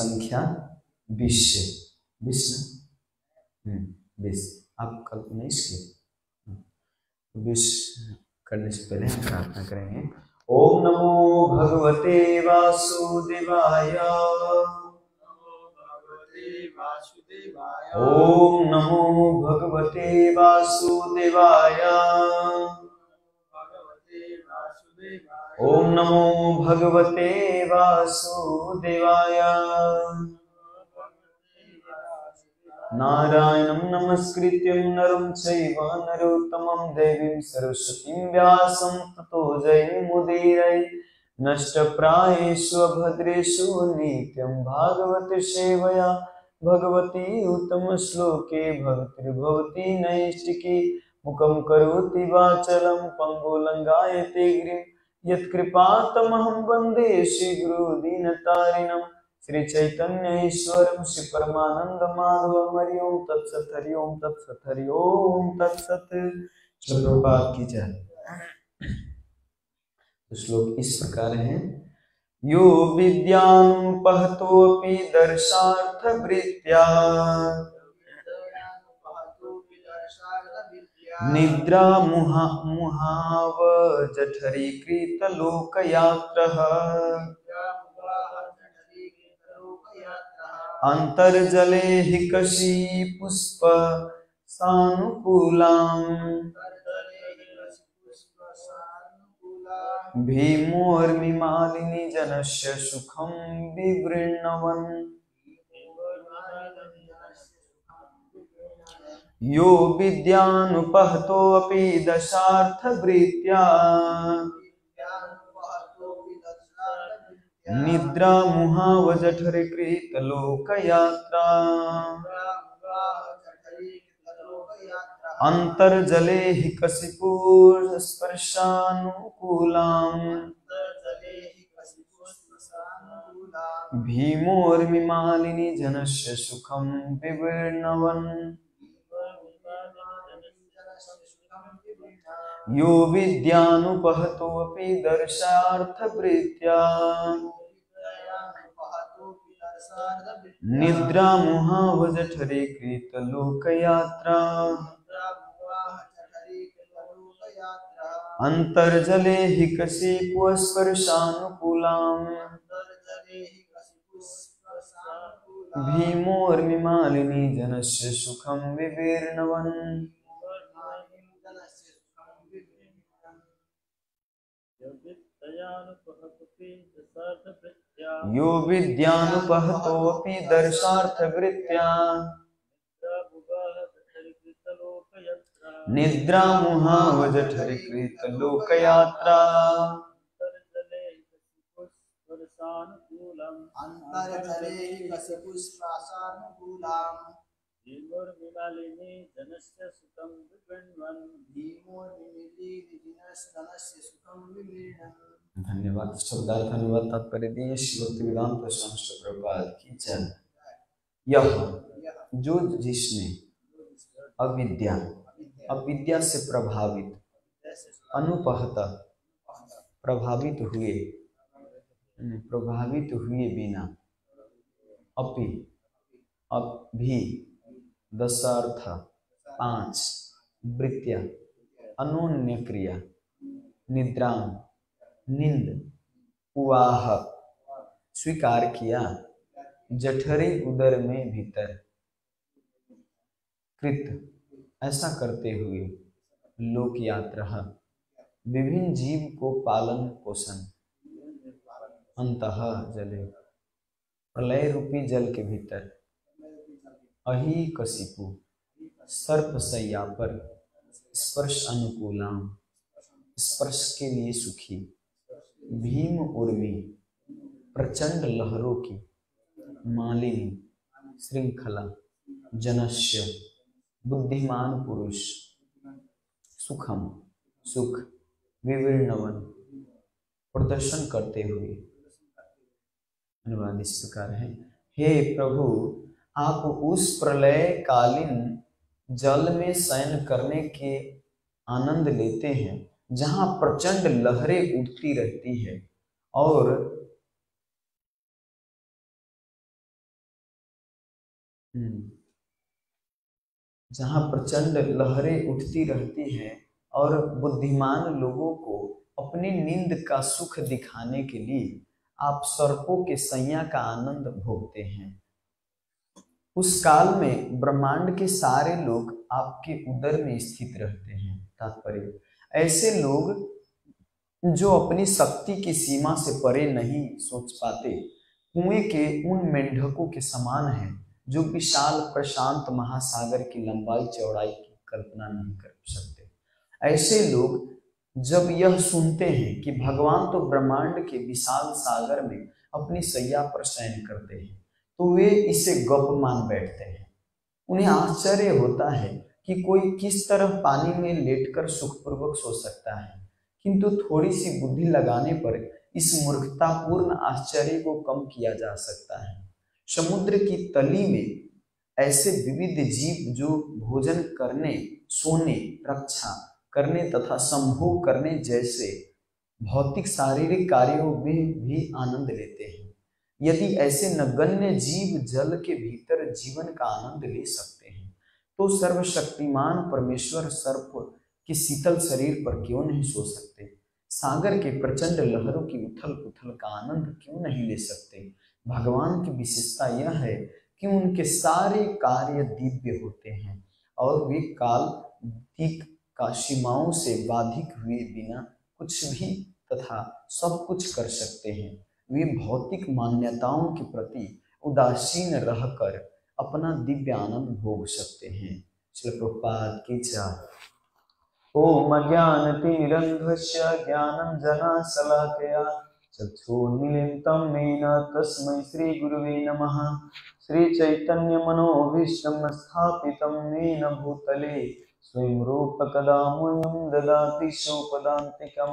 संख्या 20 से 20 ना 20 आप कल्पना इसलिए 20 करने से पहले हम प्रार्थना करेंगे। ओम नमो भगवते वासुदेवाय। ओम नमो भगवते वासुदेवाय। ओम नमो भगवते वासुदेवाय। नारायणं नमस्कृत्यं नरं चैव नरोत्तमं देवीं सरस्वतीं व्यासं ततो जयमुदीरये। नष्टप्रायेषु भद्रेषु नित्यं भागवत सेवया भगवती उत्तमश्लोके भक्तिर्भवति नैष्टिकी। मुखं करोति वाचालं पङ्गुलङ्घयते गिरिं यत्कृपातमहं वन्दे श्रीगुरुदीनतारिणं। श्री चैतन्य ईश्वरं श्री परमानंद माधवं। हरि ओम तत्सत। हरि ओम तत्सत। हरि ओम तत्सत। प्रभुपाद की जय। तो श्लोक इस प्रकार है। यो विद्यानुपहतोऽपि दर्शार्थवृत्त्या निद्रा मुहाव जठरीकृत लोकयात्रः अंतर्जले हि कशी पुष्प सानुकूलाम् भीमोर्मिमालिनी जनस्य सुखं विवृण्वन्। यो विद्यानुपहतोऽपि दशार्थवृत्त्या निद्रा मुहाव जठरीकृत लोकयात्रा अंतर्जले हि कशिपुर स्पर्शानुकूलाम् भीमोर्मिमालिनी जनस्य सुखं विवृण्वन्। यो विद्यानुपहतोऽपि दर्शार्थवृत्त्या निद्रा मुहाव जठरीकृत लोकयात्रा अंतर्जले हि कशिपुः स्पर्शानुकूलाम् भीमोर्मिमालिनी जनस्य सुखं विवृण्वन्। यो विद्यानुपहतोऽपि दर्शार्थवृत्त्या निद्रा मुहाव जठरीकृत लोकयात्रा अंतर्जले कशिपुः स्पर्शानुकूलाम् भीमोर्मिमालिनी जनस्य सुखं विवृण्वन्। धन्यवाद। शब्दार्थ अनुवाद तात्पर्य दिए श्री भक्तिवेदांत स्वामी प्रभुपाद की जय। यह जो जिसने अविद्या से प्रभावित अनुपहत प्रभावित हुए बिना अभी दशार्थ 5 वृत्तियां अनोन्य क्रिया निद्रा नींद उवाह स्वीकार किया जठरी उदर में भीतर कृत ऐसा करते हुए लोक यात्रा विभिन्न जीव को पालन पोषण अंतः जले प्रलय रूपी जल के भीतर अहि कशिपु सर्पशय्या पर स्पर्श अनुकूलाम स्पर्श के लिए सुखी भीम उर्मी प्रचंड लहरों की मालिनी श्रृंखला जनस्य बुद्धिमान पुरुष सुखम सुख विवृणवन प्रदर्शन करते हुए। अनुवाद इस प्रकार है। हे प्रभु, आप उस प्रलय कालीन जल में शयन करने के आनंद लेते हैं जहां प्रचंड लहरें उठती रहती है और जहाँ प्रचंड लहरें उठती रहती हैं और बुद्धिमान लोगों को अपनी नींद का सुख दिखाने के लिए आप सर्पों के सैया का आनंद भोगते हैं। उस काल में ब्रह्मांड के सारे लोग आपके उदर में स्थित रहते हैं। तात्पर्य, ऐसे लोग जो अपनी शक्ति की सीमा से परे नहीं सोच पाते, कुएं के उन मेंढकों के समान हैं जो विशाल प्रशांत महासागर की लंबाई चौड़ाई की कल्पना नहीं कर सकते। ऐसे लोग जब यह सुनते हैं कि भगवान तो ब्रह्मांड के विशाल सागर में अपनी सैया पर शयन करते हैं, तो वे इसे गप मान बैठते हैं। उन्हें आश्चर्य होता है कि कोई किस तरह पानी में लेटकर सुखपूर्वक सो सकता है, किंतु थोड़ी सी बुद्धि लगाने पर इस मूर्खतापूर्ण आश्चर्य को कम किया जा सकता है। समुद्र की तली में ऐसे विविध जीव जो भोजन करने, सोने, रक्षा करने तथा संभोग करने जैसे भौतिक शारीरिक कार्यों में भी आनंद लेते हैं। यदि ऐसे नगण्य जीव जल के भीतर जीवन का आनंद ले सकते हैं, तो सर्वशक्तिमान परमेश्वर सर्प के शीतल शरीर पर क्यों नहीं सो सकते? सागर के प्रचंड लहरों की उथल पुथल का आनंद क्यों नहीं ले सकते? भगवान की विशेषता यह है कि उनके सारे कार्य दिव्य होते हैं और वे काल दिक का सीमाओं से बाधित हुए बिना कुछ भी तथा सब कुछ कर सकते हैं। वे भौतिक मान्यताओं के प्रति उदासीन रहकर अपना दिव्य आनंद भोग सकते हैं। श्री प्रभुपाद की जय। ओम अज्ञानतिमिरन्धस्य ज्ञानञ्जनशलाकया चक्षुर्मीलितं येन तस्मै श्रीगुरुवे नमः। श्रीचैतन्यमनोभीष्टं स्थापितं येन भूतले स्वयं रूप कदा मह्यं ददाति स्वपदान्तिकं।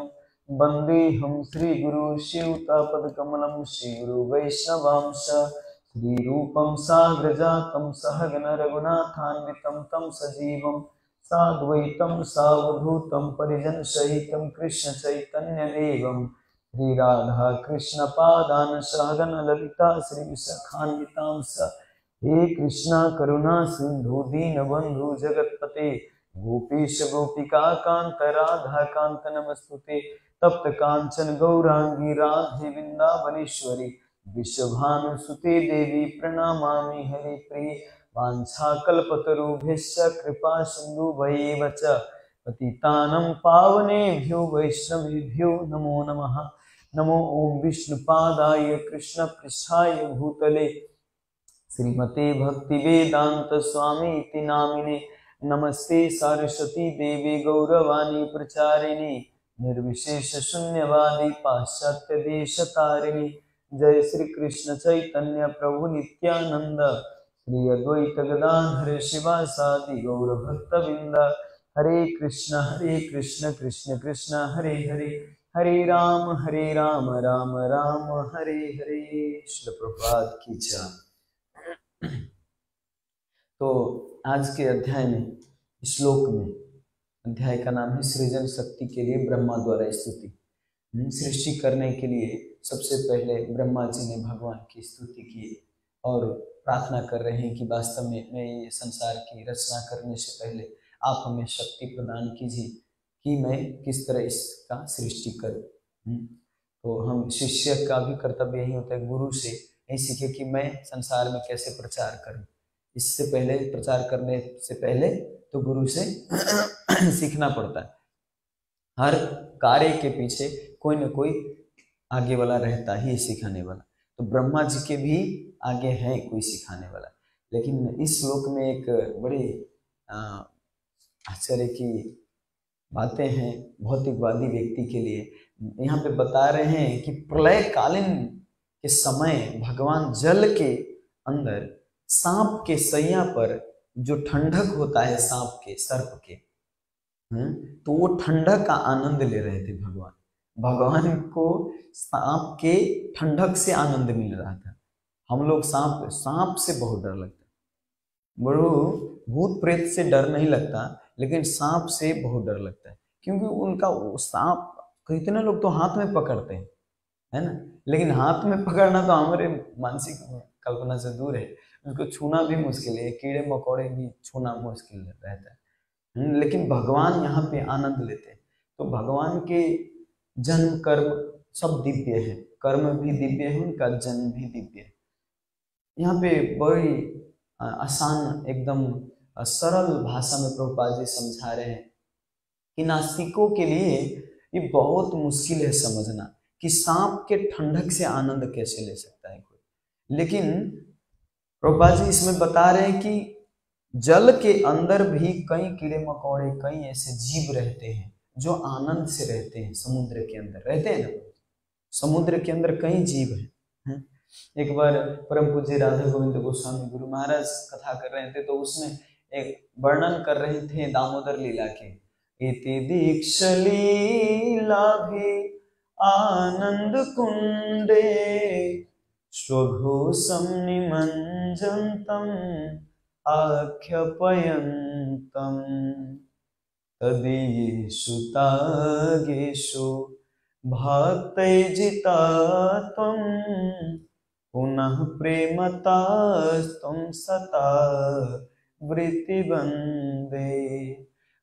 वन्देऽहं श्रीगुरु शिवतापदकमलं श्रीगुरु वैष्णवांश श्रीरूपं साग्रजातं सहगण रघुनाथान्वितं तं सजीवं साद्वैतं सावधूतं परिजन सहितं कृष्ण चैतन्य देवं श्री राधा कृष्ण पादान सहगण ललिता श्री विशाखान्वितांश। हे कृष्णा करुणा सिंधु दीनबंधु जगतपते गोपीश गोपिका कांत राधा कांत नमस्तुते। तप्त कांचन गौरांगी राधे वृंदावनेश्वरी विश्वभानुसुते देवी प्रणमामि हरिप्रिये। वाञ्छाकल्पतरुभ्यश्च कृपा सिन्धुभ्यैव च पतितानं पावनेभ्यो वैष्णवेभ्यो नमो नमः। नमो ओं विष्णुपादाय कृष्णपृष्ठाय भूतले श्रीमते भक्तिवेदांत स्वामी इति नामिने। नमस्ते सरस्वती देवी गौरवाणी प्रचारिणी निर्विशेष शून्यवादी पाश्चात्य देशतारिणी। जय श्री कृष्ण चैतन्य प्रभु नित्यानंद श्री अद्वैत गदाधर शिवासादि गौर भक्तवृंद। हरे कृष्ण कृष्ण कृष्ण हरे हरे, हरे राम राम राम हरे हरे। श्री प्रभुपाद की जय। तो आज के अध्याय में, श्लोक में, अध्याय का नाम है सृजन शक्ति के लिए ब्रह्मा द्वारा स्तुति। सृष्टि करने के लिए सबसे पहले ब्रह्मा जी ने भगवान की स्तुति की और प्रार्थना कर रहे हैं कि वास्तव में मैं ये संसार की रचना करने से पहले आप हमें शक्ति प्रदान कीजिए कि मैं किस तरह इसका सृष्टि करूं। तो हम शिष्य का भी कर्तव्य यही होता है, गुरु से यही सीखे कि मैं संसार में कैसे प्रचार करूं। इससे पहले, प्रचार करने से पहले तो गुरु से सीखना पड़ता है। हर कार्य के पीछे कोई न कोई आगे वाला रहता ही, सिखाने वाला। तो ब्रह्मा जी के भी आगे है कोई सिखाने वाला। लेकिन इस श्लोक में एक बड़ी आश्चर्य की बातें हैं भौतिकवादी व्यक्ति के लिए। यहाँ पे बता रहे हैं कि प्रलय कालीन के समय भगवान जल के अंदर सांप के सैया पर जो ठंडक होता है, सांप के, सर्प के, तो वो ठंडक का आनंद ले रहे थे भगवान। भगवान को सांप के ठंडक से आनंद मिल रहा था। हम लोग सांप से बहुत डर लगता है। बड़ो भूत प्रेत से डर नहीं लगता, लेकिन सांप से बहुत डर लगता है, क्योंकि उनका सांप, कितने लोग तो हाथ में पकड़ते हैं, है ना। लेकिन हाथ में पकड़ना तो हमारे मानसिक कल्पना से दूर है, उसको छूना भी मुश्किल है, कीड़े मकोड़े भी छूना मुश्किल रहता है। लेकिन भगवान यहाँ पे आनंद लेते हैं। तो भगवान के जन्म कर्म सब दिव्य है, कर्म भी दिव्य है, उनका जन्म भी दिव्य है। यहाँ पे बड़ी आसान एकदम सरल भाषा में प्रभुपाद जी समझा रहे हैं कि नास्तिकों के लिए ये बहुत मुश्किल है समझना कि सांप के ठंडक से आनंद कैसे ले सकता है कोई। लेकिन प्रभुपाद जी इसमें बता रहे हैं कि जल के अंदर भी कई कीड़े मकोड़े, कई ऐसे जीव रहते हैं जो आनंद से रहते हैं। समुद्र के अंदर रहते हैं ना, समुद्र के अंदर कई जीव हैं। एक बार परम पूज्य राधा गोविंद गोस्वामी गुरु महाराज कथा कर रहे थे, तो उसमें एक वर्णन कर रहे थे दामोदर लीला के। इति दीक्षलीला भी आनंद कुंडे स्वघोषम निमंजंतम आख्यापयन्तम तदीयेषु तागेषु भक्तैर्जिता त्वं पुनः प्रेमतास्त्वं सता वृत्तिबंदे।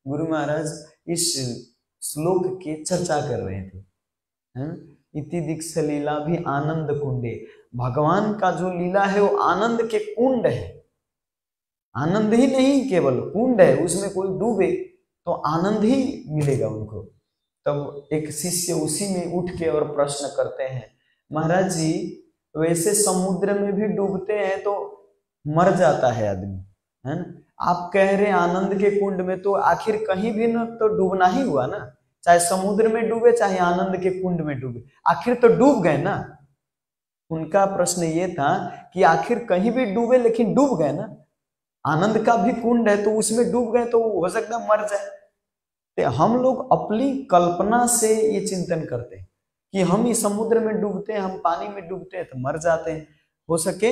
गुरु महाराज इस श्लोक की चर्चा कर रहे थे। इति दीक्ष लीला भी आनंद कुंडे, भगवान का जो लीला है वो आनंद के कुंड है। आनंद ही नहीं केवल कुंड है, उसमें कोई डूबे तो आनंद ही मिलेगा उनको। तब एक शिष्य उसी में उठ के और प्रश्न करते हैं, महाराज जी वैसे समुद्र में भी डूबते हैं तो मर जाता है आदमी, है ना? आप कह रहे हैं आनंद के कुंड में, तो आखिर कहीं भी न तो डूबना ही हुआ ना, चाहे समुद्र में डूबे चाहे आनंद के कुंड में डूबे, आखिर तो डूब गए ना। उनका प्रश्न ये था कि आखिर कहीं भी डूबे लेकिन डूब गए ना। आनंद का भी कुंड है तो उसमें डूब गए तो हो सकता है मर जाए। तो हम लोग अपनी कल्पना से ये चिंतन करते हैं कि हम इस समुद्र में डूबते हैं, हम पानी में डूबते हैं तो मर जाते हैं, हो सके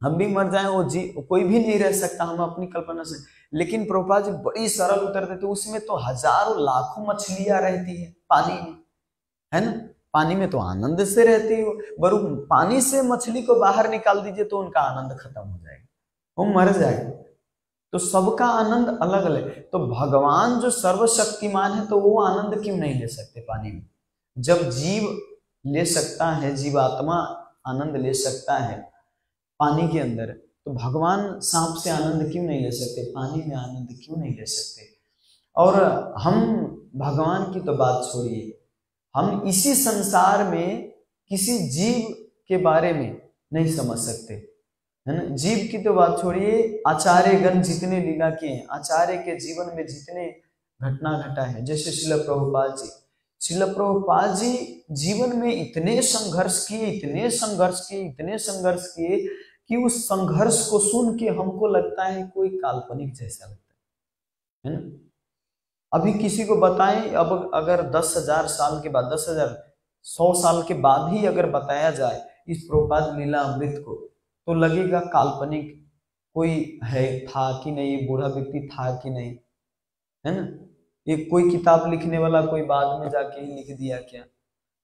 हम भी मर जाएं, वो कोई भी नहीं रह सकता, हम अपनी कल्पना से। लेकिन प्रभुपाद जी बड़ी सरल उत्तर देते, उसमें तो हजारों लाखों मछलियां रहती है पानी में, है ना? पानी में तो आनंद से रहती हो, बरु पानी से मछली को बाहर निकाल दीजिए तो उनका आनंद खत्म हो जाएगा, वो मर जाएगा। तो सबका आनंद अलग अलग है। तो भगवान जो सर्वशक्तिमान है तो वो आनंद क्यों नहीं ले सकते पानी में? जब जीव ले सकता है, जीवात्मा आनंद ले सकता है पानी के अंदर, तो भगवान सांप से आनंद क्यों नहीं ले सकते, पानी में आनंद क्यों नहीं ले सकते? और हम भगवान की तो बात छोड़िए, हम इसी संसार में किसी जीव के बारे में नहीं समझ सकते, है ना? जीव की तो बात छोड़िए, आचार्यगण जितने लीला किए हैं, आचार्य के जीवन में जितने घटना घटा है, जैसे शिल प्रभुपाद जी, शिल प्रभुपाद जी जीवन में इतने संघर्ष किए, इतने संघर्ष किए, इतने संघर्ष किए कि उस संघर्ष को सुन के हमको लगता है कोई काल्पनिक जैसा लगता है ना? अभी किसी को बताएं, अब अगर 10,000 साल के बाद, 100 साल के बाद ही अगर बताया जाए इस प्रभुपाद लीला अमृत को, तो लगेगा काल्पनिक, कोई है था कि नहीं, बूढ़ा व्यक्ति था कि नहीं, है ना? एक कोई किताब लिखने वाला कोई बाद में जाके ही लिख दिया क्या?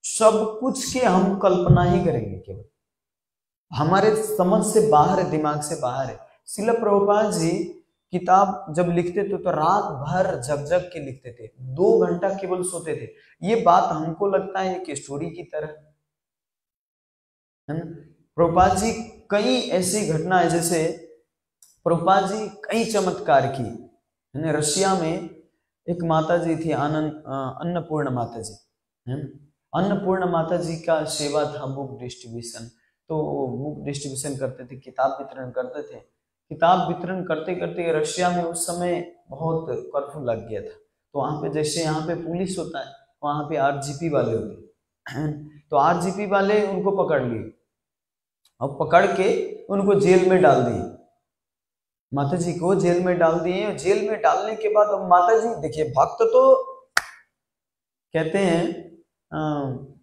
सब कुछ के हम कल्पना ही करेंगे, केवल हमारे समझ से बाहर है, दिमाग से बाहर है। शिल प्रभुपाद जी किताब जब लिखते थे तो रात भर जग जग के लिखते थे, 2 घंटा केवल सोते थे। ये बात हमको लगता है एक स्टोरी की तरह, है ना? प्रभुपाद जी कई ऐसी घटना है, जैसे प्रभुपाद जी कई चमत्कार की, है ना? रशिया में एक माता जी थी, अन्नपूर्ण माता जी, है ना? अन्नपूर्ण माता जी का सेवा था बुक डिस्ट्रीब्यूशन, तो बुक डिस्ट्रीब्यूशन करते थे, किताब वितरण करते थे। किताब वितरण करते करते रशिया में उस समय बहुत कर्फ्यू लग गया था, तो वहाँ पे जैसे यहाँ पे पुलिस होता है, वहाँ पे आरजीपी वाले होते, तो आरजीपी वाले उनको पकड़ लिए और पकड़ के उनको जेल में डाल दिए, माता जी को जेल में डाल दिए। जेल में डालने के बाद अब माता जी देखिए, भक्त तो कहते हैं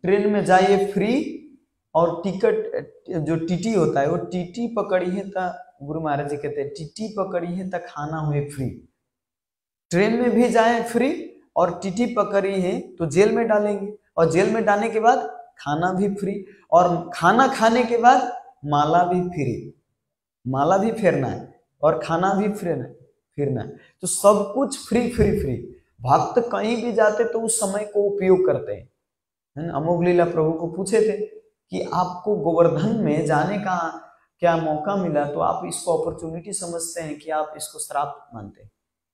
ट्रेन में जाइए फ्री, और टिकट जो टीटी होता है वो टीटी पकड़ी है तो गुरु महाराज जी कहते हैं टीटी पकड़ी है तो खाना हुए फ्री। ट्रेन में भी जाए फ्री और टीटी पकड़ी है तो जेल में डालेंगे, और जेल में डालने के बाद खाना भी फ्री, और खाना खाने के बाद माला भी फ्री, माला भी फेरना है और खाना भी फिरना है। तो सब कुछ फ्री फ्री फ्री। भक्त कहीं भी जाते तो उस समय को उपयोग करते हैं, है ना। अमोघ लीला प्रभु को पूछे थे कि आपको गोवर्धन में जाने का क्या मौका मिला, तो आप इसको अपॉर्चुनिटी समझते हैं कि आप इसको श्राप मानते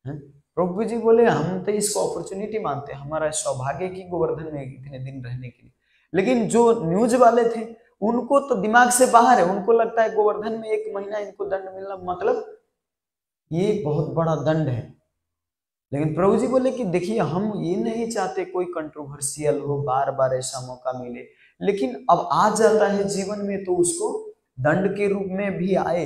हैं। प्रभु जी बोले हम तो इसको अपॉर्चुनिटी मानते हैं, हमारा सौभाग्य की गोवर्धन में इतने दिन रहने के लिए। लेकिन जो न्यूज वाले थे उनको तो दिमाग से बाहर है, उनको लगता है गोवर्धन में 1 महीना इनको दंड मिलना मतलब ये बहुत बड़ा दंड है। लेकिन प्रभु जी बोले कि देखिए हम ये नहीं चाहते कोई कंट्रोवर्शियल हो, बार बार ऐसा मौका मिले, लेकिन अब आ जाता है जीवन में तो उसको दंड के रूप में भी आए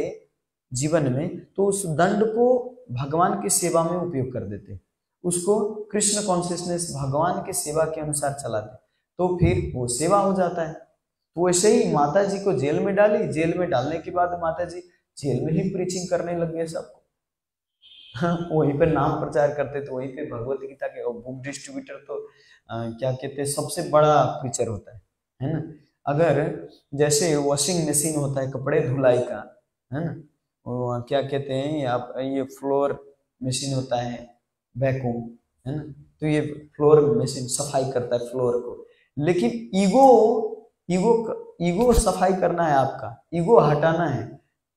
जीवन में, तो उस दंड को भगवान की सेवा में उपयोग कर देते, उसको कृष्ण कॉन्शियसनेस भगवान की सेवा के अनुसार चलाते, तो फिर वो सेवा हो जाता है। तो वैसे ही माता जी को जेल में डाली, जेल में डालने के बाद माता जी जेल में ही प्रीचिंग करने लग गए सबको। हाँ, वहीं पे नाम प्रचार करते, तो वहीं पे भगवत गीता के बुक डिस्ट्रीब्यूटर तो क्या कहते हैं सबसे बड़ा प्रीचर होता है ना। अगर जैसे वॉशिंग मशीन होता है कपड़े धुलाई का, है ना, वो क्या कहते हैं आप, ये फ्लोर मशीन होता है वैक्यूम, है ना, तो ये फ्लोर मशीन सफाई करता है फ्लोर को। लेकिन ईगो ईगो ईगो सफाई करना है, आपका ईगो हटाना है,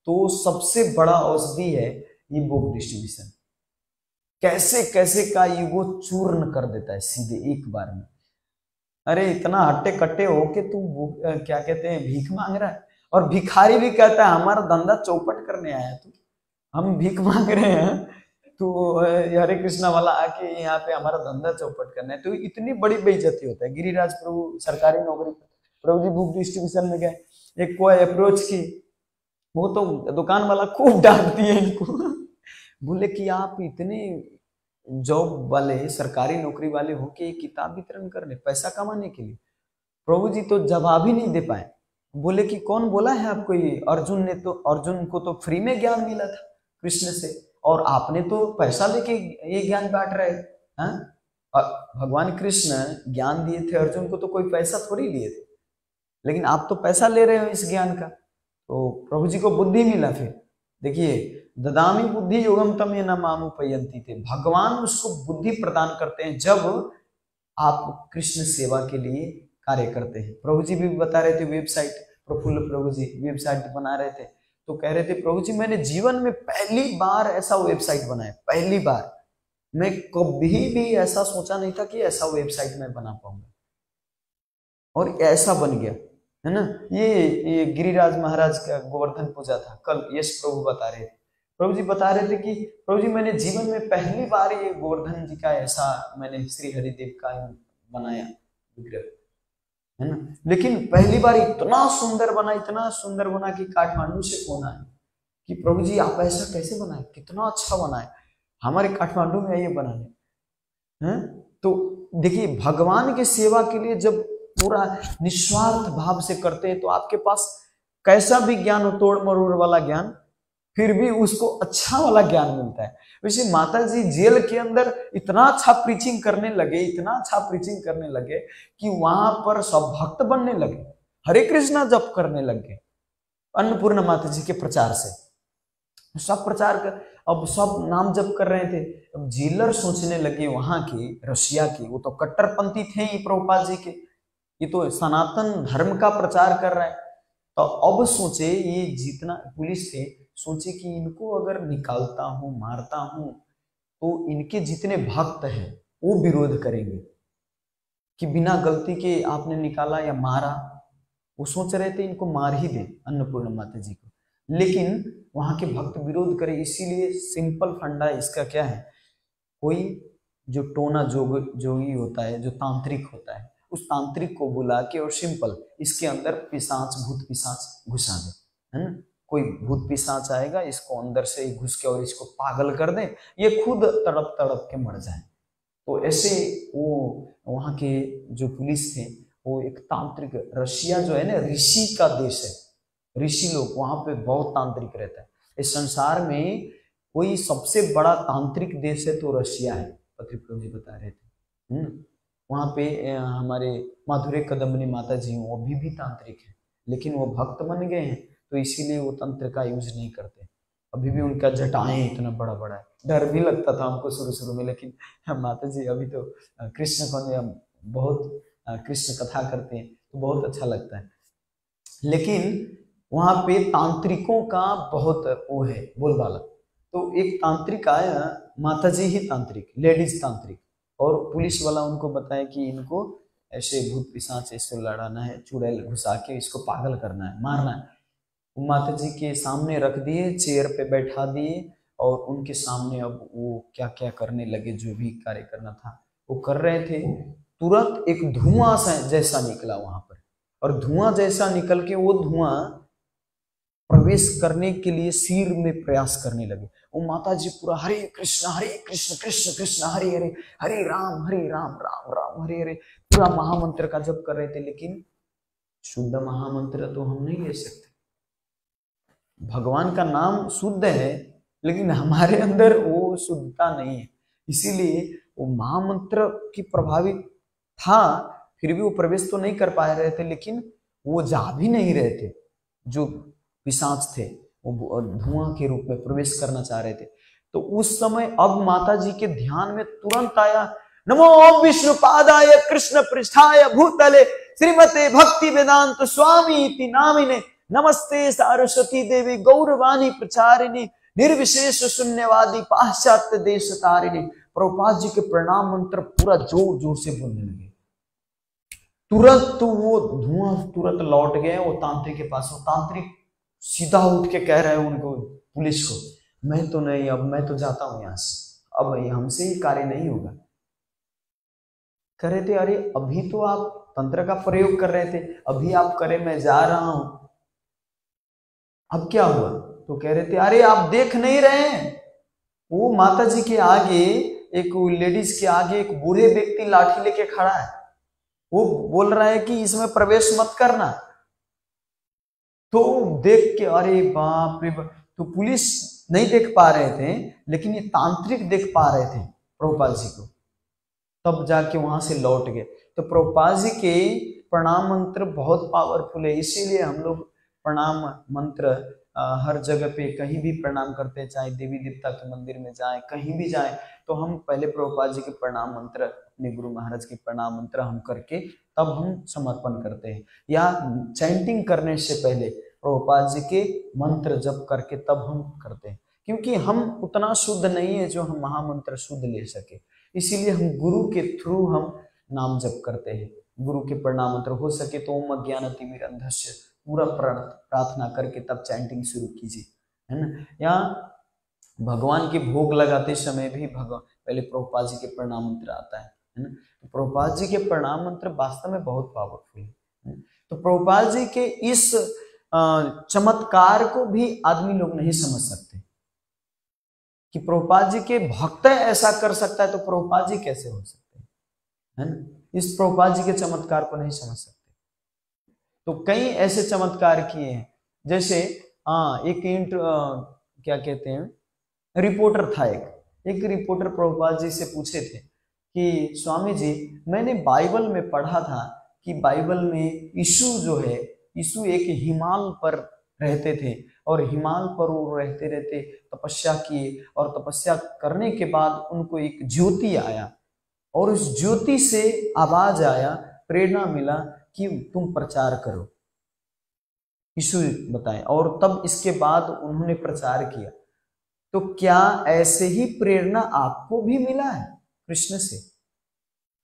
तो सबसे बड़ा औषधि है ये बुक डिस्ट्रीब्यूशन। कैसे कैसे का ईगो चूर्ण कर देता है सीधे एक बार में। अरे इतना हट्टे कट्टे हो के तू क्या कहते हैं भीख मांग रहा है, और भिखारी भी कहता है हमारा धंधा चौपट करने आया है तू, हम भीख मांग रहे हैं, तो हरे कृष्णा वाला आके यहाँ पे हमारा धंधा चौपट करना है। तो इतनी बड़ी बेइज्जती होता है। गिरिराज प्रभु सरकारी नौकरी, प्रभु जी बुक डिस्ट्रीब्यूशन में गए, एक कोई अप्रोच की, वो तो दुकान वाला खूब डांट दिए इनको बोले कि आप इतने जॉब वाले सरकारी नौकरी वाले हो के किताब वितरण करने पैसा कमाने के लिए। प्रभु जी तो जवाब ही नहीं दे पाए, बोले कि कौन बोला है आपको ये, अर्जुन ने तो, अर्जुन को तो फ्री में ज्ञान मिला था कृष्ण से, और आपने तो पैसा लेके ये ज्ञान बांट रहे हैं। भगवान कृष्ण ज्ञान दिए थे अर्जुन को तो कोई पैसा थोड़ी लिए थे, लेकिन आप तो पैसा ले रहे हो इस ज्ञान का। तो प्रभु जी को बुद्धि मिला। फिर देखिए ददामी बुद्धि योगम तम ये न मामुपयंती थे, भगवान उसको बुद्धि प्रदान करते हैं जब आप कृष्ण सेवा के लिए कार्य करते हैं। प्रभु जी भी बता रहे थे, वेबसाइट प्रफुल्ल प्रभु जी वेबसाइट बना रहे थे, तो कह रहे थे प्रभु जी मैंने जीवन में पहली बार ऐसा वेबसाइट बनाया, पहली बार, मैं कभी भी ऐसा सोचा नहीं था कि ऐसा वेबसाइट मैं बना पाऊंगा, और ऐसा बन गया, है ना। ये गिरिराज महाराज का गोवर्धन पूजा था कल, यश प्रभु बता रहे थे, प्रभु जी बता रहे थे कि प्रभु जी मैंने जीवन में पहली बार ये गोवर्धन जी का ऐसा मैंने श्री हरिदेव का बनाया विग्रह, है ना। लेकिन पहली बार इतना सुंदर बना, इतना सुंदर बना कि काठमांडू से फोन आया कि प्रभु जी आप ऐसा कैसे बनाए, कितना अच्छा बनाए, हमारे काठमांडू में आइए बनाने हैं। तो देखिए भगवान की सेवा के लिए जब पूरा निस्वार्थ भाव से करते हैं तो आपके पास कैसा भी ज्ञान हो, तोड़ मरोड़ वाला ज्ञान, फिर भी उसको अच्छा वाला ज्ञान मिलता है। वैसे माता जी जेल के अंदर इतना अच्छा प्रीचिंग करने लगे, इतना अच्छा प्रीचिंग करने लगे कि वहां पर सब भक्त बनने लगे, हरे कृष्णा जप करने लगे अन्नपूर्णा माता जी के प्रचार से, सब प्रचार कर, अब सब नाम जप कर रहे थे। अब जेलर सोचने लगे वहां के रशिया के, वो तो कट्टरपंथी थे ही प्रभुपाद जी के, ये तो सनातन धर्म का प्रचार कर रहे हैं। तो अब सोचे ये जितना पुलिस थे, सोचे कि इनको अगर निकालता हूं, मारता हूं, तो इनके जितने भक्त हैं वो विरोध करेंगे कि बिना गलती के आपने निकाला या मारा। वो सोच रहे थे इनको मार ही दे अन्नपूर्णा माता जी को, लेकिन वहां के भक्त विरोध करे। इसीलिए सिंपल फंडा इसका क्या है, कोई जो टोना जोगी होता है, जो तांत्रिक होता है, उस तांत्रिक को बुला के और सिंपल इसके अंदर पिशाच, भूत पिशाच घुसा दे, है ना। कोई भूत पिशाच आएगा, इसको अंदर से ही घुस के और इसको पागल कर दे, ये खुद तड़प तड़प के मर जाए। तो ऐसे वो वहाँ के जो पुलिस थे, वो एक तांत्रिक, रशिया जो है ना ऋषि का देश है, ऋषि लोग वहां पे बहुत तांत्रिक रहता है। इस संसार में कोई सबसे बड़ा तांत्रिक देश है तो रशिया है, पत्री प्रभु जी बता रहे थे। वहाँ पे हमारे माधुर्य कदम्बनी माता जी वो भी तांत्रिक है, लेकिन वो भक्त बन गए हैं। तो इसीलिए वो तंत्र का यूज नहीं करते। अभी भी उनका जटाएं इतना बड़ा बड़ा है, डर भी लगता था हमको शुरू शुरू में, लेकिन माता जी अभी तो कृष्ण को बहुत कृष्ण कथा करते हैं तो बहुत अच्छा लगता है। लेकिन वहां पे तांत्रिकों का बहुत वो है बोलबाला। तो एक तांत्रिक आया, माता जी ही तांत्रिक, लेडीज तांत्रिक, और पुलिस वाला उनको बताया कि इनको ऐसे भूत पिशाच ऐसे लड़ाना है, चुड़ैल घुसा के इसको पागल करना है, मारना है। वो माता जी के सामने रख दिए, चेयर पे बैठा दिए, और उनके सामने अब वो क्या क्या करने लगे, जो भी कार्य करना था वो कर रहे थे। तुरंत एक धुआं जैसा निकला वहां पर, और धुआं जैसा निकल के वो धुआं प्रवेश करने के लिए सिर में प्रयास करने लगे। वो माता जी पूरा हरे कृष्ण कृष्ण कृष्ण हरे हरे, हरे राम राम राम हरे हरे, पूरा महामंत्र का जप कर रहे थे। लेकिन शुद्ध महामंत्र तो हम नहीं ले सकते, भगवान का नाम शुद्ध है, लेकिन हमारे अंदर वो शुद्धता नहीं है। इसीलिए वो महामंत्र की प्रभावित था, फिर भी वो प्रवेश तो नहीं कर पा रहे थे, लेकिन वो जा भी नहीं रहे थे। जो पिशाच थे वो धुआं के रूप में प्रवेश करना चाह रहे थे। तो उस समय अब माता जी के ध्यान में तुरंत आया, नमो विष्णुपादाय कृष्ण पृष्ठाय भूतले श्रीमते भक्ति वेदांत स्वामी इति नामिने नमस्ते सरस्वती देवी गौरवाणी प्रचारिणी निर्विशेष शून्यवादी पाश्चात्य देश तारिणी। प्रभुपाद जी के प्रणाम मंत्र पूरा जोर जोर से बोलने लगे। तुरंत तो वो धुआं तुरंत लौट गए वो तांत्रिक के पास। वो तांत्रिक सीधा उठ के कह रहे हैं उनको, पुलिस को, मैं तो नहीं, अब मैं तो जाता हूं यहां से, अब हमसे ही कार्य नहीं होगा। कह रहे थे अरे अभी तो आप तंत्र का प्रयोग कर रहे थे, अभी आप करे, मैं जा रहा हूं, अब क्या हुआ? तो कह रहे थे अरे आप देख नहीं रहे हैं, वो माता जी के आगे, एक लेडीज के आगे एक बूढ़े व्यक्ति लाठी लेके खड़ा है, वो बोल रहा है कि इसमें प्रवेश मत करना। तो देख के अरे बाप रे बाप, तो पुलिस नहीं देख पा रहे थे, लेकिन ये तांत्रिक देख पा रहे थे प्रभुपाद जी को, तब जाके वहां से लौट गए। तो प्रभुपाद जी के प्रणाम मंत्र बहुत पावरफुल है, इसीलिए हम लोग प्रणाम मंत्र हर जगह पे कहीं भी प्रणाम करते हैं, चाहे देवी देवता के मंदिर में जाए, कहीं भी जाए, तो हम पहले प्रभुपाद जी के प्रणाम मंत्र, अपने गुरु महाराज के प्रणाम मंत्र हम करके तब हम समर्पण करते हैं, या चैंटिंग करने से पहले प्रभुपाद जी के मंत्र जप करके तब हम करते हैं, क्योंकि हम उतना शुद्ध नहीं है जो हम महामंत्र शुद्ध ले सके। इसीलिए हम गुरु के थ्रू हम नाम जप करते हैं, गुरु के प्रणाम मंत्र, हो सके तो ओम अज्ञानतिमिरन्धस्य पूरा प्रार्थना करके तब चैंटिंग शुरू कीजिए, है ना। या भगवान के भोग लगाते समय भी भगवान पहले प्रभुपाद जी के प्रणाम मंत्र आता है ना। तो प्रभुपाद जी के प्रणाम मंत्र वास्तव में बहुत पावरफुल है। तो प्रभुपाद जी के इस चमत्कार को भी आदमी लोग नहीं समझ सकते कि प्रभुपाद जी के भक्त ऐसा कर सकता है, तो प्रभुपाद जी कैसे हो सकते हैं, है ना। इस प्रभुपाद जी के चमत्कार को नहीं समझ सकते। तो कई ऐसे चमत्कार किए हैं, जैसे एक क्या कहते हैं, रिपोर्टर था, एक रिपोर्टर प्रभुपाद जी से पूछे थे कि स्वामी जी, मैंने बाइबल में पढ़ा था कि बाइबल में यीशु जो है, यीशु एक हिमाल पर रहते थे, और हिमाल पर वो रहते रहते तपस्या किए, और तपस्या करने के बाद उनको एक ज्योति आया, और उस ज्योति से आवाज आया, प्रेरणा मिला कि तुम प्रचार करो, यीशु बताए, और तब इसके बाद उन्होंने प्रचार किया। तो क्या ऐसे ही प्रेरणा आपको भी मिला है कृष्ण से?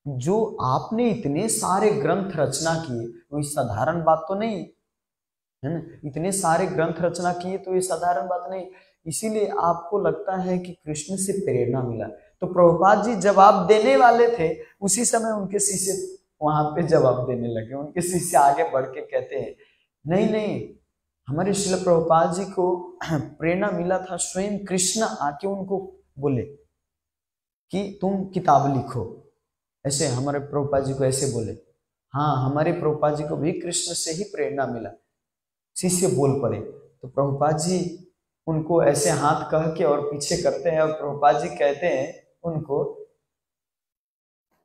जो आपने इतने सारे ग्रंथ रचना किए, वो साधारण बात तो नहीं है ना, इतने सारे ग्रंथ रचना किए तो ये साधारण बात नहीं, इसीलिए आपको लगता है कि कृष्ण से प्रेरणा मिला। तो प्रभुपाद जी जवाब देने वाले थे, उसी समय उनके शिष्य वहां पे जवाब देने लगे। उनके शिष्य आगे बढ़ के कहते हैं, नहीं नहीं, हमारे श्रील प्रभुपाद जी को प्रेरणा मिला था, स्वयं कृष्ण आके उनको बोले कि तुम किताब लिखो, ऐसे हमारे प्रभुपाद जी को ऐसे बोले। हाँ, हमारे प्रभुपाद जी को भी कृष्ण से ही प्रेरणा मिला। शिष्य बोल पड़े, तो प्रभुपाद जी उनको ऐसे हाथ कह के और पीछे करते हैं, और प्रभुपाद जी कहते हैं उनको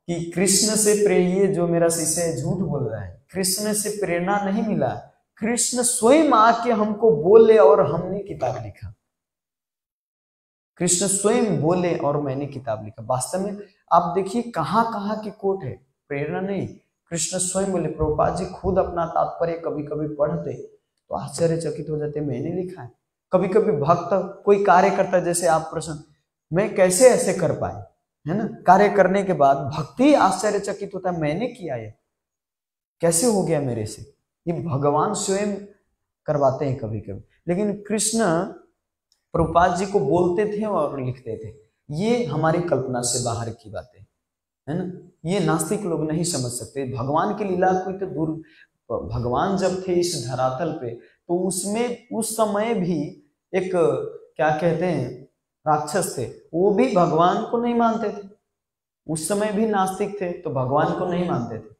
कि कृष्ण से ये जो मेरा शिष्य झूठ बोल रहा है, कृष्ण से प्रेरणा नहीं मिला, कृष्ण स्वयं आके हमको बोले और हमने किताब लिखा। कृष्ण स्वयं बोले और मैंने किताब लिखा। वास्तव में आप देखिए कहाँ कहाँ की कोट है, प्रेरणा नहीं, कृष्ण स्वयं बोले। प्रभुपाद जी खुद अपना तात्पर्य कभी कभी पढ़ते तो आश्चर्यचकित हो जाते, मैंने लिखा है। कभी कभी भक्त कोई कार्य करता है, जैसे आप प्रश्न, मैं कैसे ऐसे कर पाए, है ना, कार्य करने के बाद भक्ति आश्चर्यचकित होता है, मैंने किया है, कैसे हो गया मेरे से। ये भगवान स्वयं करवाते हैं कभी कभी। लेकिन कृष्ण प्रभुपाद जी को बोलते थे और लिखते थे। ये हमारी कल्पना से बाहर की बातें है ना, ये नास्तिक लोग नहीं समझ सकते। भगवान की लीला कोई तो दूर, भगवान जब थे इस धरातल पे तो उसमें उस समय भी एक क्या कहते हैं राक्षस थे, वो भी भगवान को नहीं मानते थे। उस समय भी नास्तिक थे तो भगवान को नहीं मानते थे,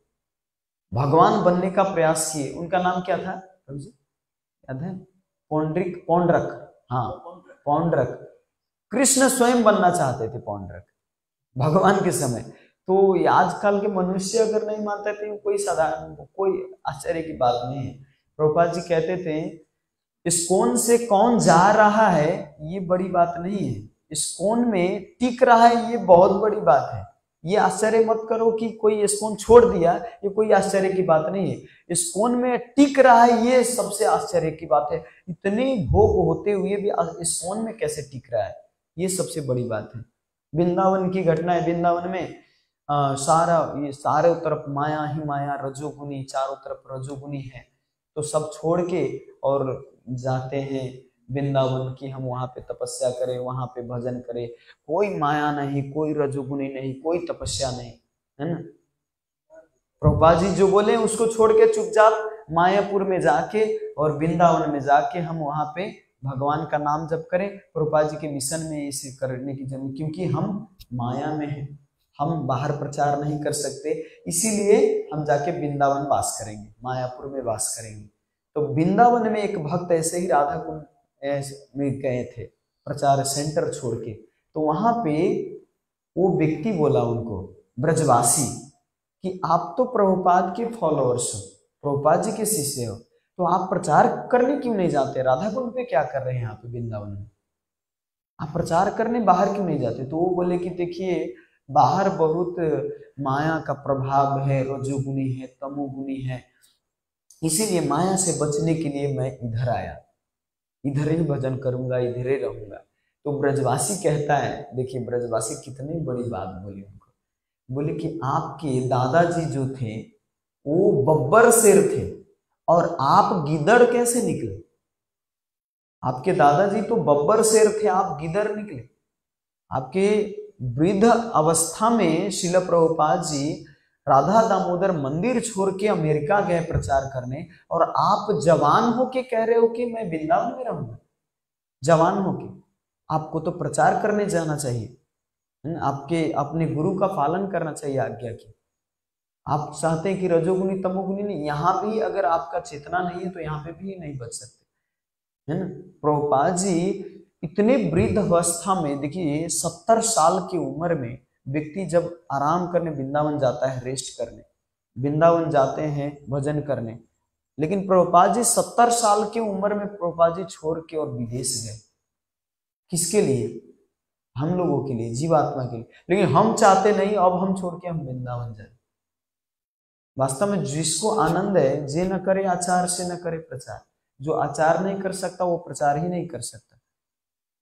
भगवान बनने का प्रयास किए। उनका नाम क्या था याद है? पौंड्रक। हाँ, पौंड्रक। कृष्ण स्वयं बनना चाहते थे पौंड्रक भगवान के समय। तो आजकल के मनुष्य अगर नहीं मानते थे, कोई साधारण, कोई आश्चर्य की बात नहीं है। प्रभुपाद जी कहते थे इस्कॉन से कौन जा रहा है ये बड़ी बात नहीं है, इस्कॉन में टिक रहा है ये बहुत बड़ी बात है। ये आश्चर्य मत करो कि कोई इस्कॉन छोड़ दिया, ये कोई आश्चर्य की बात नहीं है। इस्कॉन में टिक रहा है ये सबसे आश्चर्य की बात है। इतने भोग होते हुए भी इस्कॉन में कैसे टिक रहा है, ये सबसे बड़ी बात है। वृंदावन की घटना है, वृंदावन में सारा ये चारों तरफ माया ही माया, रजोगुनी, चारों तरफ रजोगुनी है। तो सब छोड़ के और जाते हैं वृंदावन की, हम वहां पे तपस्या करें, वहां पे भजन करें। कोई माया नहीं, कोई रजोगुनी नहीं, कोई तपस्या नहीं, है ना। प्रभुपाद जी जो बोले उसको छोड़ के चुपचाप मायापुर में जाके और वृंदावन में जाके हम वहां पे भगवान का नाम जप करें। प्रभुपाद जी के मिशन में इसे करने की जरूरत, क्योंकि हम माया में हैं, हम बाहर प्रचार नहीं कर सकते, इसीलिए हम जाके वृंदावन वास करेंगे, मायापुर में वास करेंगे। तो वृंदावन में एक भक्त ऐसे ही राधा कुंड में गए थे प्रचार सेंटर छोड़ के। तो वहां पे वो व्यक्ति बोला उनको, ब्रजवासी, कि आप तो प्रभुपाद के फॉलोअर्स हो, प्रभुपाद जी के शिष्य हो, तो आप प्रचार करने क्यों नहीं जाते? राधा कुंड पे क्या कर रहे हैं आप वृंदावन में? आप प्रचार करने बाहर क्यों नहीं जाते? तो वो बोले कि देखिए बाहर बहुत माया का प्रभाव है, रजोगुनी है, तमोगुनी है, इसीलिए माया से बचने के लिए मैं इधर आया, इधर ही भजन करूंगा, इधर ही रहूंगा। तो ब्रजवासी कहता है, देखिए ब्रजवासी कितनी बड़ी बात बोली उनको, बोले कि आपके दादाजी जो थे वो बब्बर शेर थे और आप गिदड़ कैसे निकले? आपके दादाजी तो बब्बर शेर थे, आप गिदड़ निकले। आपके वृद्ध अवस्था में शिल प्रभुपाद जी राधा दामोदर मंदिर छोड़ के अमेरिका गए प्रचार करने, और आप जवान होके कह रहे हो कि मैं वृंदावन में रहूंगा। जवान होके आपको तो प्रचार करने जाना चाहिए, आपके अपने गुरु का पालन करना चाहिए, आज्ञा की। आप चाहते हैं कि रजोगुनी तमोगुनी नहीं, यहाँ भी अगर आपका चेतना नहीं है तो यहाँ पे भी नहीं बच सकते, है ना। प्रभुपाद जी इतने वृद्ध अवस्था में, देखिए 70 साल की उम्र में व्यक्ति जब आराम करने वृंदावन जाता है, रेस्ट करने वृंदावन जाते हैं भजन करने, लेकिन प्रभुपाद जी 70 साल की उम्र में प्रभुपाद जी छोड़ के और विदेश गए। किसके लिए? हम लोगों के लिए, जीवात्मा के लिए। लेकिन हम चाहते नहीं, अब हम छोड़ के हम वृंदावन जाए। वास्तव में जिसको आनंद है, जे न करे आचार से न करे प्रचार। जो आचार नहीं कर सकता वो प्रचार ही नहीं कर सकता।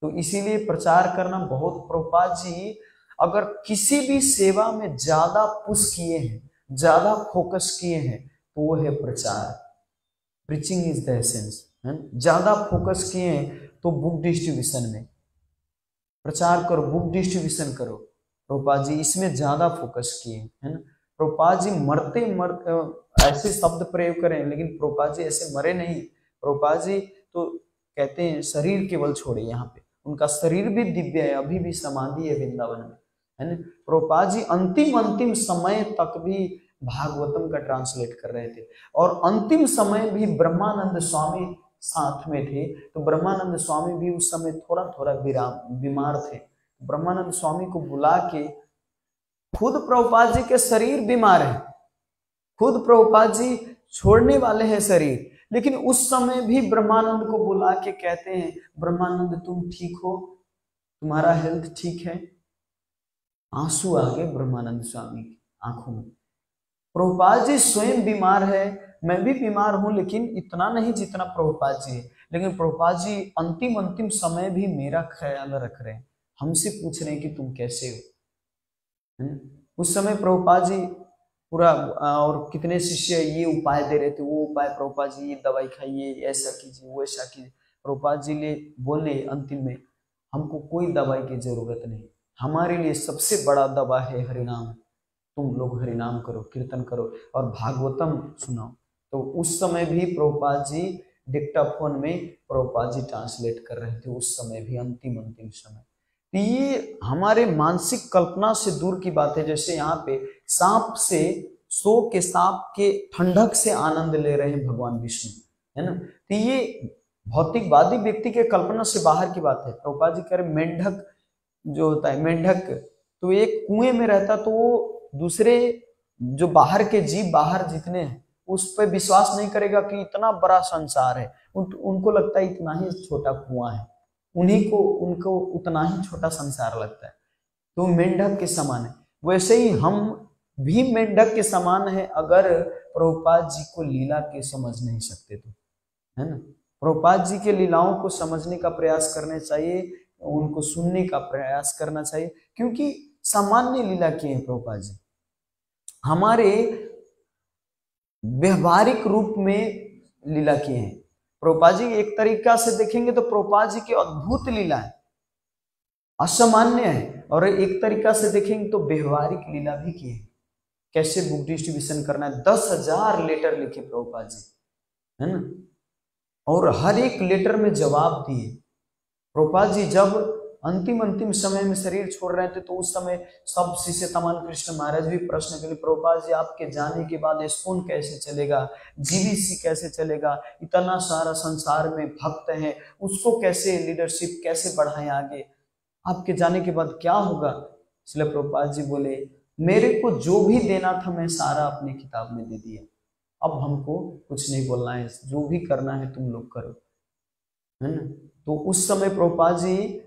तो इसीलिए प्रचार करना बहुत, प्रभुपाद जी अगर किसी भी सेवा में ज्यादा पुश किए हैं, ज्यादा फोकस किए हैं, तो वो है प्रचार। Preaching is the essence. ज्यादा फोकस किए हैं तो बुक डिस्ट्रीब्यूशन में प्रचार करो, बुक डिस्ट्रीब्यूशन करो। प्रभुपाद जी इसमें ज्यादा फोकस किए, है ना। प्रभुपाद जी मरते मरते ऐसे शब्द प्रयोग करें, लेकिन प्रभुपाद जी ऐसे मरे नहीं। प्रभुपाद जी तो कहते हैं शरीर केवल छोड़े, यहाँ पे उनका शरीर भी दिव्य है, अभी भी समाधि है वृंदावन में, है ना। प्रभुपाद जी अंतिम समय तक भी भागवतम का ट्रांसलेट कर रहे थे, और अंतिम समय भी ब्रह्मानंद स्वामी साथ में थे। तो ब्रह्मानंद स्वामी भी उस समय थोड़ा थोड़ा बीमार थे। ब्रह्मानंद स्वामी को बुला के, खुद प्रभुपाद जी के शरीर बीमार है, खुद प्रभुपाद जी छोड़ने वाले हैं शरीर, लेकिन उस समय भी ब्रह्मानंद को बुला के कहते हैं, ब्रह्मानंद तुम ठीक हो, तुम्हारा हेल्थ ठीक है? आंसू आ गए ब्रह्मानंद स्वामी की आंखों में। प्रभुपाद जी स्वयं बीमार है, मैं भी बीमार हूं, लेकिन इतना नहीं जितना प्रभुपाद जी है। लेकिन प्रभुपाद जी अंतिम अंतिम समय भी मेरा ख्याल रख रहे हैं, हमसे पूछ रहे हैं कि तुम कैसे हो। उस समय प्रभुपाद जी पूरा और कितने शिष्य ये उपाय दे रहे थे, वो उपाय, प्रभुपाद जी ये दवाई खाइए, ऐसा कीजिए, वो ऐसा कीजिए। प्रभुपाद जी ले बोले अंतिम में, हमको कोई दवाई की जरूरत नहीं, हमारे लिए सबसे बड़ा दवा है हरिनाम। तुम लोग हरिनाम करो, कीर्तन करो और भागवतम सुनाओ। तो उस समय भी प्रभुपाद जी डिक्टाफोन में प्रभुपाद जी ट्रांसलेट कर रहे थे, उस समय भी अंतिम अंतिम समय। तो ये हमारे मानसिक कल्पना से दूर की बात है। जैसे यहाँ पे सांप से, सो के सांप के ठंडक से आनंद ले रहे हैं भगवान विष्णु, है ना। तो ये भौतिकवादी व्यक्ति के कल्पना से बाहर की बात है। प्रभुपाद जी कह रहे मेंढक जो होता है, मेंढक तो एक कुएं में रहता, तो वो दूसरे जो बाहर के जीव, बाहर जितने हैं, उस पर विश्वास नहीं करेगा कि इतना बड़ा संसार है। उनको लगता है इतना ही छोटा कुआं है, उनको उतना ही छोटा संसार लगता है। तो मेंढक के समान है। वैसे ही हम भी मेंढक के समान है, अगर प्रभुपाद जी को लीला के समझ नहीं सकते तो, है ना। प्रभुपाद जी के लीलाओं को समझने का प्रयास करना चाहिए, उनको सुनने का प्रयास करना चाहिए, क्योंकि सामान्य लीला किए हैं प्रभुपाद जी, हमारे व्यवहारिक रूप में लीला किए हैं। प्रभुपाद जी एक तरीका से देखेंगे तो प्रभुपाद जी की अद्भुत लीला है, असामान्य है, और एक तरीका से देखेंगे तो व्यवहारिक लीला भी की है। कैसे बुक डिस्ट्रीब्यूशन करना है, 10,000 लेटर लिखे प्रभुपाद जी, है ना, और हर एक लेटर में जवाब दिए। प्रभुपाद जी जब अंतिम समय में शरीर छोड़ रहे थे, तो उस समय सब शिष्य तमान कृष्ण महाराज भी प्रश्न करें, प्रभुपाद जी आपके जाने के बाद स्कूल कैसे चलेगा, जीवीसी कैसे चलेगा, इतना सारा संसार में भक्त है, उसको कैसे लीडरशिप कैसे बढ़ाएं आगे, आपके जाने के बाद क्या होगा। इसलिए प्रभुपाद जी बोले, मेरे को जो भी देना था मैं सारा अपनी किताब में दे दिया, अब हमको कुछ नहीं बोलना है, जो भी करना है तुम लोग करो, है ना। तो उस समय प्रभुपाद जी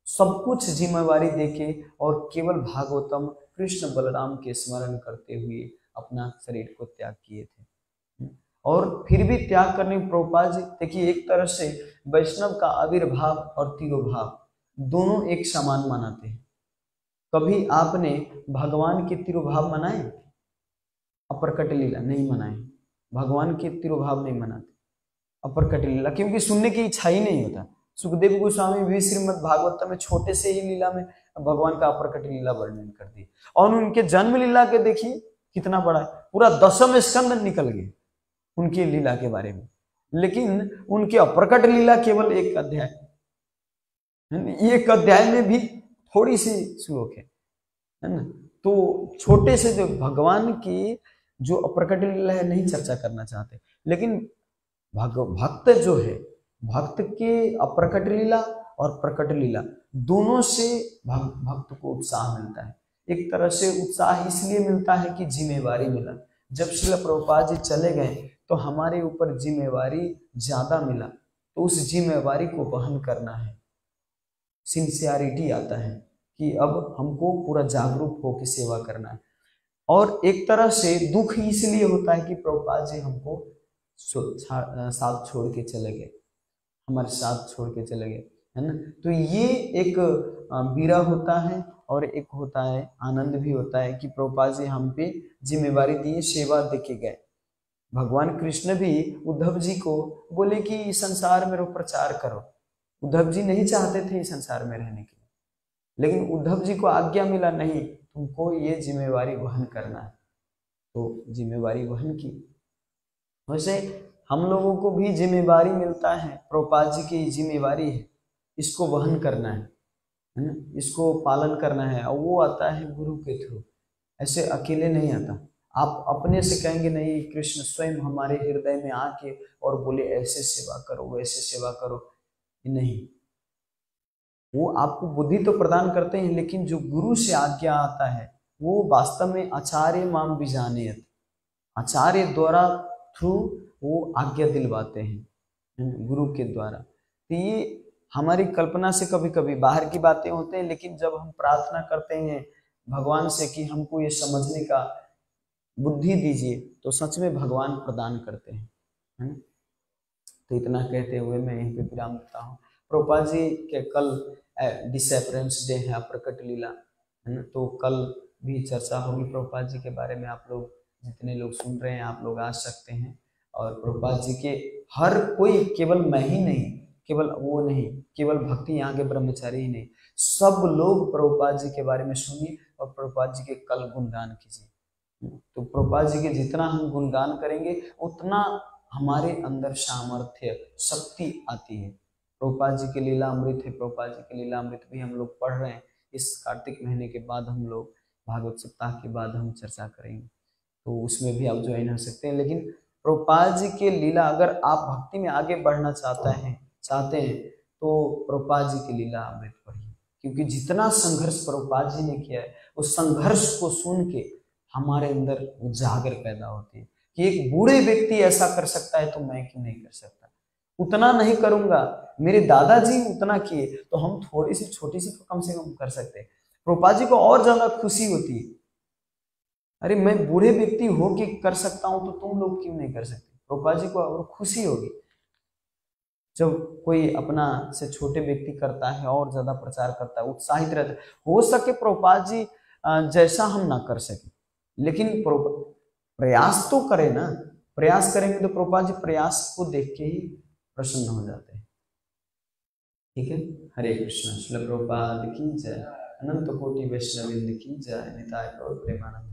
सब कुछ जिम्मेवारी देके और केवल भागवतम कृष्ण बलराम के स्मरण करते हुए अपना शरीर को त्याग किए थे। और फिर भी त्याग करने में प्रभुपाद जी, देखिए एक तरह से वैष्णव का आविर्भाव और तिरोभाव दोनों एक समान मनाते हैं। कभी आपने भगवान के तिरोभाव मनाए? अपरकट लीला नहीं मनाए, भगवान के तिरोभाव नहीं मनाते, अपरकट लीला, क्योंकि सुनने की इच्छा ही नहीं होता। सुखदेव गोस्वामी भी श्रीमद् भागवत में छोटे से ही लीला में भगवान का अपरकट लीला वर्णन कर दी, और उनके जन्म लीला के देखिए कितना बड़ा है, पूरा 10वें स्कंद निकल गए उनकी लीला के बारे में, लेकिन उनके अपरकट लीला केवल एक अध्याय, एक अध्याय में भी थोड़ी सी श्लोक है ना। तो छोटे से जो भगवान की जो अपरकट लीला है नहीं चर्चा करना चाहते, लेकिन भक्त जो है, भक्त के अप्रकट लीला और प्रकट लीला दोनों से भक्त को उत्साह मिलता है। एक तरह से उत्साह इसलिए मिलता है कि जिम्मेवारी मिला। जब श्रील प्रभुपाद जी चले गए तो हमारे ऊपर जिम्मेवारी ज्यादा मिला, तो उस जिम्मेवारी को वहन करना है, सिंसियरिटी आता है कि अब हमको पूरा जागरूक होकर सेवा करना है। और एक तरह से दुख इसलिए होता है कि प्रभुपाद जी हमको साथ छोड़ के चले गए, हमारे साथ छोड़ के चले गए, है ना। तो ये एक बीरा होता है और एक होता है आनंद भी होता है कि प्रभुपाद जी हम पे जिम्मेवारी दिए, सेवा देके गए। भगवान कृष्ण भी उद्धव जी को बोले कि संसार में प्रचार करो। उद्धव जी नहीं चाहते थे इस संसार में रहने के लिए, लेकिन उद्धव जी को आज्ञा मिला, नहीं तुमको ये जिम्मेवारी वहन करना है, तो जिम्मेवारी वहन की। वैसे हम लोगों को भी जिम्मेवारी मिलता है, प्रभुपाद जी की जिम्मेवारी है, इसको वहन करना है ना, इसको पालन करना है, और वो आता है गुरु के थ्रू, ऐसे अकेले नहीं आता। आप अपने से कहेंगे नहीं, कृष्ण स्वयं हमारे हृदय में आके और बोले ऐसे सेवा करो, वैसे सेवा करो, नहीं। वो आपको बुद्धि तो प्रदान करते हैं, लेकिन जो गुरु से आज्ञा आता है वो वास्तव में आचार्य माम विजानेत, आचार्य द्वारा थ्रू वो आज्ञा दिलवाते हैं गुरु के द्वारा। तो ये हमारी कल्पना से कभी कभी बाहर की बातें होते हैं, लेकिन जब हम प्रार्थना करते हैं भगवान से कि हमको ये समझने का बुद्धि दीजिए, तो सच में भगवान प्रदान करते हैं, है ना। तो इतना कहते हुए मैं यहीं पे विराम देता हूँ। प्रभुपाद जी के कल डिसैपरेंस डे है, प्रकट लीला, है ना। तो कल भी चर्चा होगी प्रभुपाद जी के बारे में। आप लोग जितने लोग सुन रहे हैं आप लोग आ सकते हैं। और प्रभुपाद जी के हर कोई, केवल मैं ही नहीं, केवल वो नहीं, केवल भक्ति यहाँ के ब्रह्मचारी ही नहीं, सब लोग प्रभुपाद जी के बारे में सुनिए और प्रभुपाद जी के कल गुणगान कीजिए। तो प्रभुपाद जी के जितना हम गुणगान करेंगे उतना हमारे अंदर सामर्थ्य, शक्ति आती है। प्रभुपाद जी के लीला अमृत है, प्रभुपाद जी के लीला अमृत भी हम लोग पढ़ रहे हैं। इस कार्तिक महीने के बाद हम लोग भागवत सप्ताह के बाद हम चर्चा करेंगे, तो उसमें भी आप ज्वाइन हो सकते हैं। लेकिन प्रभुपाद जी के लीला, अगर आप भक्ति में आगे बढ़ना चाहते हैं तो प्रभुपाद जी की लीला अमृत पढ़िए, क्योंकि जितना संघर्ष प्रभुपाद जी ने किया है उस संघर्ष को सुन के हमारे अंदर उजागर पैदा होती है कि एक बूढ़े व्यक्ति ऐसा कर सकता है तो मैं क्यों नहीं कर सकता। उतना नहीं करूंगा, मेरे दादाजी उतना किए तो हम थोड़ी सी छोटी सी तो कम से कम कर सकते हैं। प्रभुपाद जी को और ज्यादा खुशी होती है, अरे मैं बूढ़े व्यक्ति हो के कर सकता हूं तो तुम लोग क्यों नहीं कर सकते। प्रभुपाद जी को और खुशी होगी जब कोई अपना से छोटे व्यक्ति करता है और ज्यादा प्रचार करता है, उत्साहित रहता है। हो सके प्रभुपाद जी जैसा हम ना कर सके, लेकिन प्रयास तो करें ना। प्रयास करेंगे तो प्रभुपाद जी प्रयास को देख के ही प्रसन्न हो जाते हैं। ठीक है। हरे कृष्ण। श्रील प्रभुपाद की जय। अनंत कोटि वैष्णविंद की जय। निताय गौर प्रेमानंद।